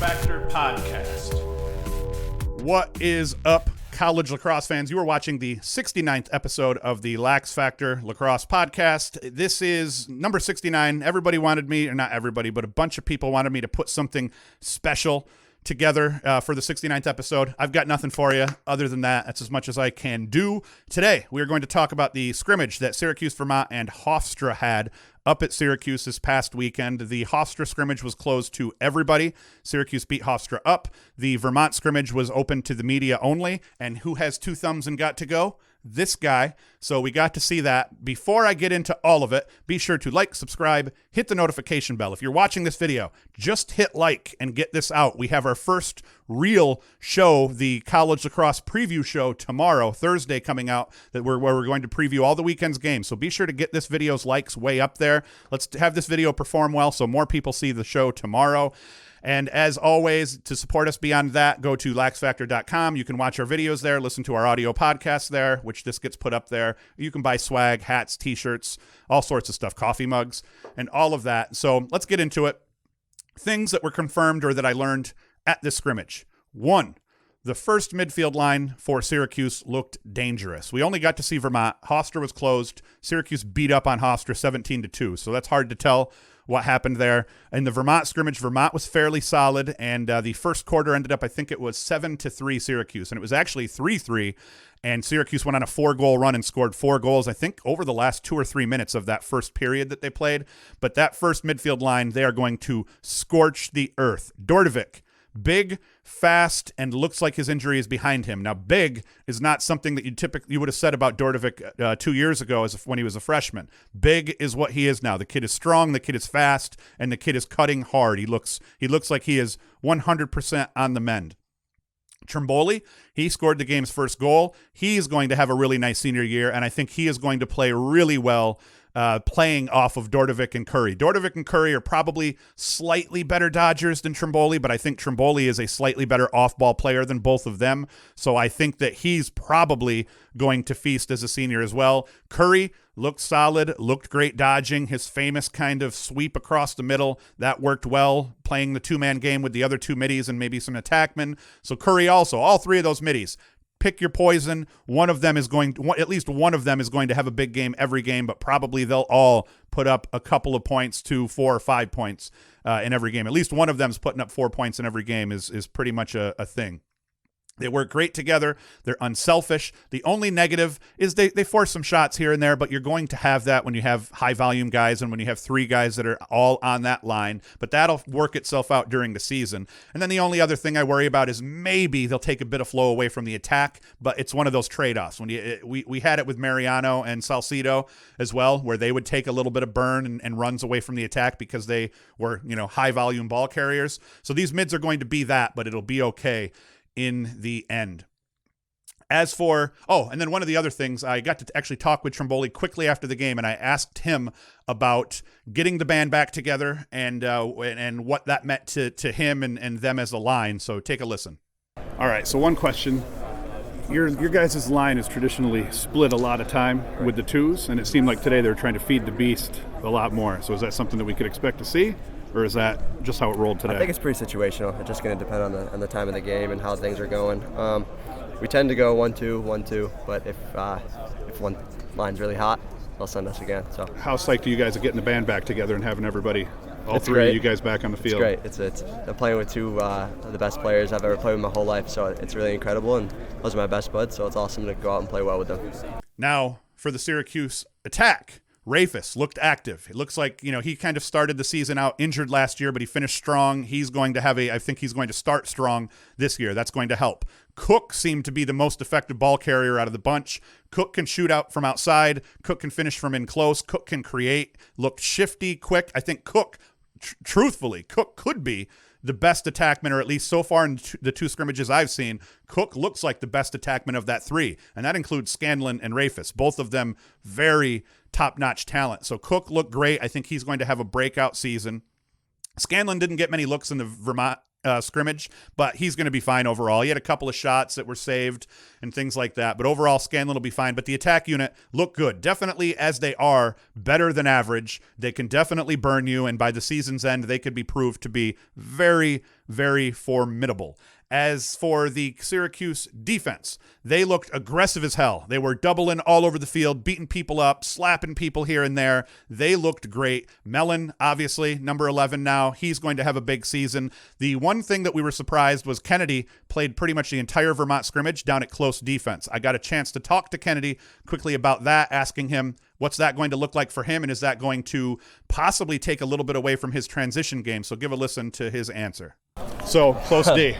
LaxFactor podcast. What is up, college lacrosse fans? You are watching the 69th episode of the LaxFactor Lacrosse podcast. This is number 69. Everybody wanted me, or not everybody, but a bunch of people wanted me to put something special together for the 69th episode. I've got nothing for you other than that. That's as much as I can do. Today, we are going to talk about the scrimmage that Syracuse, Vermont, and Hofstra had up at Syracuse this past weekend. The Hofstra scrimmage was closed to everybody. Syracuse beat Hofstra up. The Vermont scrimmage was open to the media only. And who has two thumbs and got to go? This guy. So we got to see that. Before I get into all of it, be sure to like, subscribe, hit the notification bell. If you're watching this video, just hit like and get this out. We have our first real show, the college lacrosse preview show tomorrow, Thursday, coming out, where we're going to preview all the weekend's games. So be sure to get this video's likes way up there. Let's have this video perform well so more people see the show tomorrow. And as always, to support us beyond that, go to LaxFactor.com. You can watch our videos there, listen to our audio podcasts there, which this gets put up there. You can buy swag, hats, t-shirts, all sorts of stuff, coffee mugs, and all of that. So let's get into it. Things that were confirmed or that I learned at this scrimmage. 1, the first midfield line for Syracuse looked dangerous. We only got to see Vermont. Hofstra was closed. Syracuse beat up on Hofstra 17-2, so that's hard to tell what happened there. In the Vermont scrimmage, Vermont was fairly solid, and the first quarter ended up, I think it was 7-3 Syracuse, and it was actually 3-3, and Syracuse went on a 4-goal run and scored 4 goals, I think, over the last 2 or 3 minutes of that first period that they played. But that first midfield line, they are going to scorch the earth. Dordovic, big, fast, and looks like his injury is behind him. Now, big is not something that you would have said about Dordovic 2 years ago when he was a freshman. Big is what he is now. The kid is strong, the kid is fast, and the kid is cutting hard. He looks like he is 100% on the mend. Trimboli, he scored the game's first goal. He's going to have a really nice senior year, and I think he is going to play really well playing off of Dordovic and Curry. Dordovic and Curry are probably slightly better dodgers than Trimboli, but I think Trimboli is a slightly better off-ball player than both of them, so I think that he's probably going to feast as a senior as well. Curry looked solid, looked great dodging. His famous kind of sweep across the middle, that worked well, playing the two-man game with the other two middies and maybe some attackmen. So Curry also, all three of those middies. Pick your poison. At least one of them is going to have a big game every game, but probably they'll all put up a couple of points to 4 or 5 points in every game. At least one of them's putting up 4 points in every game is pretty much a thing. They work great together. They're unselfish. The only negative is they force some shots here and there, but you're going to have that when you have high-volume guys and when you have 3 guys that are all on that line. But that'll work itself out during the season. And then the only other thing I worry about is maybe they'll take a bit of flow away from the attack, but it's one of those trade-offs. We had it with Mariano and Salcido as well, where they would take a little bit of burn and runs away from the attack because they were, high-volume ball carriers. So these mids are going to be that, but it'll be okay in the end. As for, and then one of the other things, I got to actually talk with Trimboli quickly after the game, and I asked him about getting the band back together and what that meant to him and them as a line. So take a listen. All right, so one question. Your guys' line is traditionally split a lot of time with the twos, and it seemed like today they were trying to feed the beast a lot more. So is that something that we could expect to see? Or is that just how it rolled today? I think it's pretty situational. It's just going to depend on the time of the game and how things are going. We tend to go 1-2, 1-2, but if one line's really hot, they'll send us again. So how psyched are you guys at getting the band back together and having everybody, all three of you guys, back on the field? It's great. I'm playing with 2 of the best players I've ever played with my whole life, so it's really incredible, and those are my best buds, so it's awesome to go out and play well with them. Now, for the Syracuse attack, Rafis looked active. It looks like, he kind of started the season out injured last year, but he finished strong. I think he's going to start strong this year. That's going to help. Cook seemed to be the most effective ball carrier out of the bunch. Cook can shoot out from outside. Cook can finish from in close. Cook can create, looked shifty, quick. I think Cook, truthfully, Cook could be the best attackman, or at least so far in the 2 scrimmages I've seen. Cook looks like the best attackman of that 3, and that includes Scanlon and Rafis, both of them very top-notch talent. So Cook looked great. I think he's going to have a breakout season. Scanlon didn't get many looks in the Vermont scrimmage, but he's going to be fine overall. He had a couple of shots that were saved and things like that, but overall Scanlon will be fine. But the attack unit look good. Definitely, as they are, better than average. They can definitely burn you, and by the season's end, they could be proved to be very, very formidable. As for the Syracuse defense, they looked aggressive as hell. They were doubling all over the field, beating people up, slapping people here and there. They looked great. Mellon, obviously, number 11 now. He's going to have a big season. The one thing that we were surprised was Kennedy played pretty much the entire Vermont scrimmage down at close defense. I got a chance to talk to Kennedy quickly about that, asking him what's that going to look like for him, and is that going to possibly take a little bit away from his transition game? So give a listen to his answer. So, close D.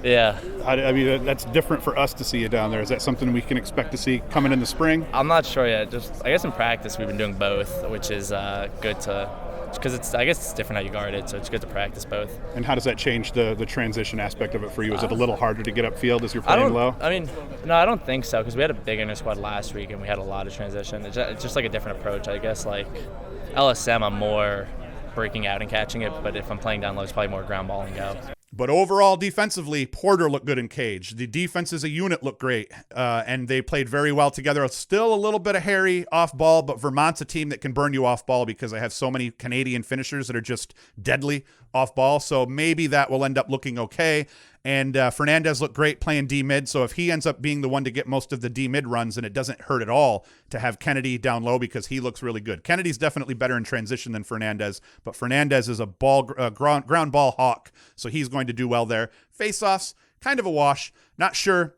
Yeah. I mean, that's different for us to see you down there. Is that something we can expect to see coming in the spring? I'm not sure yet. I guess in practice we've been doing both, which is good to, because I guess it's different how you guard it, so it's good to practice both. And how does that change the transition aspect of it for you? Is it a little harder to get upfield as you're playing low? No, I don't think so, because we had a big inter squad last week and we had a lot of transition. It's just like a different approach, I guess. Like LSM, I'm more breaking out and catching it, but if I'm playing down low, it's probably more ground ball and go. But overall, defensively, Porter looked good in cage. The defense as a unit looked great, and they played very well together. Still a little bit of hairy off ball, but Vermont's a team that can burn you off ball because they have so many Canadian finishers that are just deadly off ball. So maybe that will end up looking okay. And Fernandez looked great playing D-mid, so if he ends up being the one to get most of the D-mid runs, then it doesn't hurt at all to have Kennedy down low because he looks really good. Kennedy's definitely better in transition than Fernandez, but Fernandez is a ground ball hawk, so he's going to do well there. Face-offs, kind of a wash. Not sure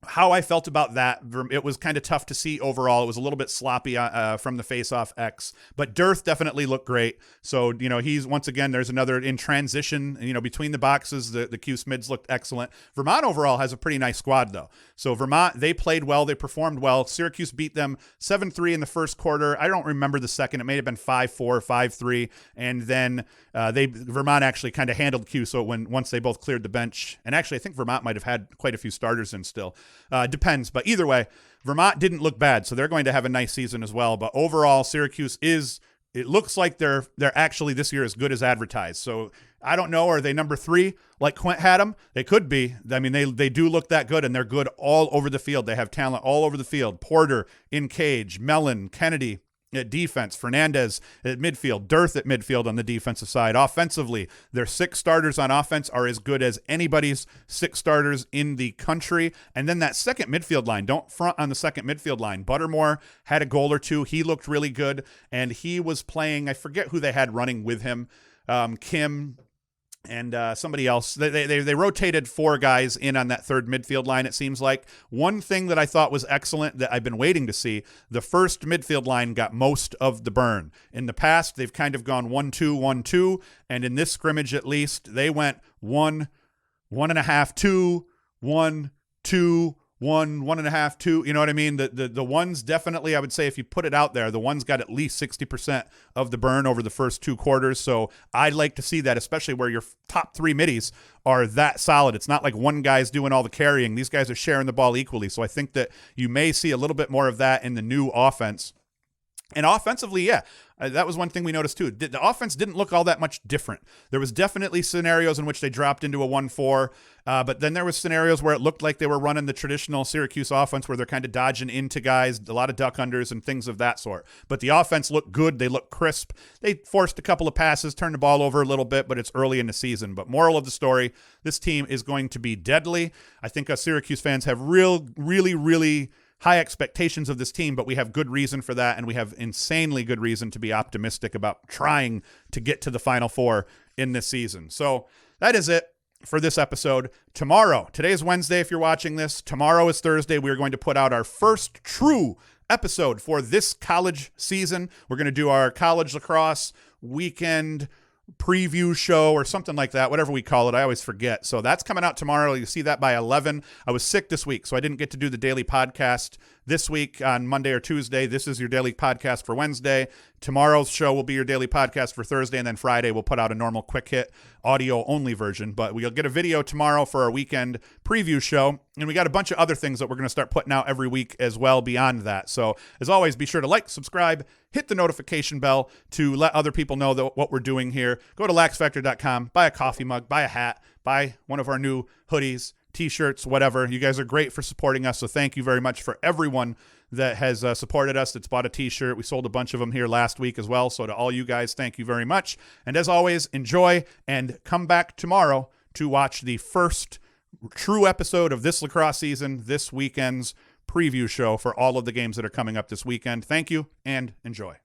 how I felt about that. It was kind of tough to see overall. It was a little bit sloppy from the face-off X, but Dearth definitely looked great. So, he's, once again, there's another in transition, between the boxes, the Cuse mids looked excellent. Vermont overall has a pretty nice squad, though. So Vermont, they played well. They performed well. Syracuse beat them 7-3 in the first quarter. I don't remember the second. It may have been 5-4, 5-3. And then Vermont actually kind of handled Cuse. So once they both cleared the bench, and actually I think Vermont might have had quite a few starters in still. Depends. But either way, Vermont didn't look bad. So they're going to have a nice season as well. But overall, Syracuse it looks like they're actually this year as good as advertised. So I don't know. Are they number 3 like Quint had them? They could be. I mean, they do look that good, and they're good all over the field. They have talent all over the field. Porter in cage, Mellon, Kennedy at defense, Fernandez at midfield, Dearth at midfield on the defensive side. Offensively, their 6 starters on offense are as good as anybody's 6 starters in the country. And then that second midfield line, don't front on the second midfield line. Buttermore had a goal or two. He looked really good, and he was playing, I forget who they had running with him, Kim and somebody else. They rotated 4 guys in on that third midfield line, it seems like. One thing that I thought was excellent that I've been waiting to see, the first midfield line got most of the burn. In the past, they've kind of gone 1-2, 1-2, and in this scrimmage at least, they went 1, 1.5, 2, 1, 2, 1, 1.5, 2. You know what I mean? The ones definitely, I would say, if you put it out there, the ones got at least 60% of the burn over the first 2 quarters. So I'd like to see that, especially where your top 3 middies are that solid. It's not like one guy's doing all the carrying. These guys are sharing the ball equally. So I think that you may see a little bit more of that in the new offense. And offensively, yeah, that was one thing we noticed too. The offense didn't look all that much different. There was definitely scenarios in which they dropped into a 1-4, but then there was scenarios where it looked like they were running the traditional Syracuse offense where they're kind of dodging into guys, a lot of duck unders and things of that sort. But the offense looked good. They looked crisp. They forced a couple of passes, turned the ball over a little bit, but it's early in the season. But moral of the story, this team is going to be deadly. I think us Syracuse fans have really high expectations of this team, but we have good reason for that, and we have insanely good reason to be optimistic about trying to get to the Final Four in this season. So that is it for this episode. Today is Wednesday if you're watching this. Tomorrow is Thursday. We are going to put out our first true episode for this college season. We're going to do our college lacrosse weekend preview show or something like that, whatever we call it. I always forget. So that's coming out tomorrow. You'll see that by 11. I was sick this week, so I didn't get to do the daily podcast this week on Monday or Tuesday. This is your daily podcast for Wednesday. Tomorrow's show will be your daily podcast for Thursday, and then Friday we'll put out a normal quick hit audio only version. But we'll get a video tomorrow for our weekend preview show, and we got a bunch of other things that we're going to start putting out every week as well beyond that. So as always, be sure to like, subscribe, hit the notification bell to let other people know that what we're doing here. Go to LaxFactor.com, buy a coffee mug, buy a hat, buy one of our new hoodies, T-shirts, whatever. You guys are great for supporting us, so thank you very much for everyone that has supported us, that's bought a T-shirt. We sold a bunch of them here last week as well, so to all you guys, thank you very much. And as always, enjoy and come back tomorrow to watch the first true episode of this lacrosse season, this weekend's preview show for all of the games that are coming up this weekend. Thank you and enjoy.